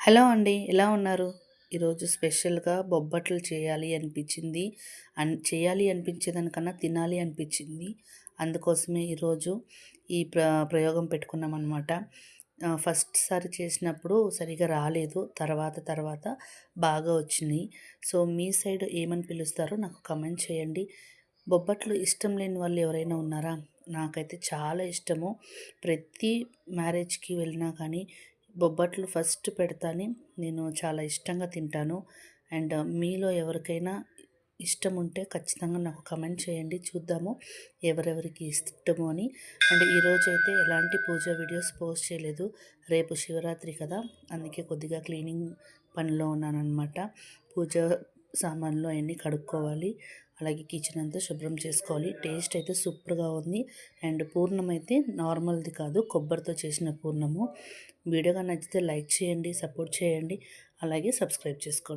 Hello అండి. ఎలా ఉన్నారు? ఈరోజు స్పెషల్‌గా బొబ్బట్లు చేయాలి అనిపించింది. చేయాలి అనిపించేదానికన్నా తినాలి అనిపించింది. అందుకోసమే ఈరోజు ఈ ప్రయోగం పెట్టుకున్నామనమాట. ఫస్ట్ సారి చేసినప్పుడు సరిగ్గా రాలేదు. తర్వాత బాగా వచ్చినియి. సో, మీ సైడ్ ఏమని పిలుస్తారో నాకు కామెంట్ చేయండి. బొబ్బట్లు ఇష్టం లేని వాళ్ళు ఎవరైనా ఉన్నారా? నాకైతే చాలా ఇష్టము. ప్రతి మ్యారేజ్‌కి వెళ్ళినా కానీ బొబ్బట్లు ఫస్ట్ పెడతానే నేను చాలా ఇష్టంగా తింటాను. అండ్ మీలో ఎవరికైనా ఇష్టం ఉంటే ఖచ్చితంగా నాకు కమెంట్ చేయండి. చూద్దాము ఎవరెవరికి ఇష్టము అని. అండ్ ఈరోజైతే ఎలాంటి పూజ వీడియోస్ పోస్ట్ చేయలేదు. రేపు శివరాత్రి కదా, అందుకే కొద్దిగా క్లీనింగ్ పనిలో ఉన్నానన్నమాట. పూజ సామాన్లు అవన్నీ కడుక్కోవాలి. అలాగే కిచెన్ అంతా శుభ్రం చేసుకోవాలి. టేస్ట్ అయితే సూపర్గా ఉంది. అండ్ పూర్ణం అయితే నార్మల్ది కాదు, కొబ్బరితో చేసిన పూర్ణము. వీడియోగా నచ్చితే లైక్ చేయండి, సపోర్ట్ చేయండి, అలాగే సబ్స్క్రైబ్ చేసుకోండి.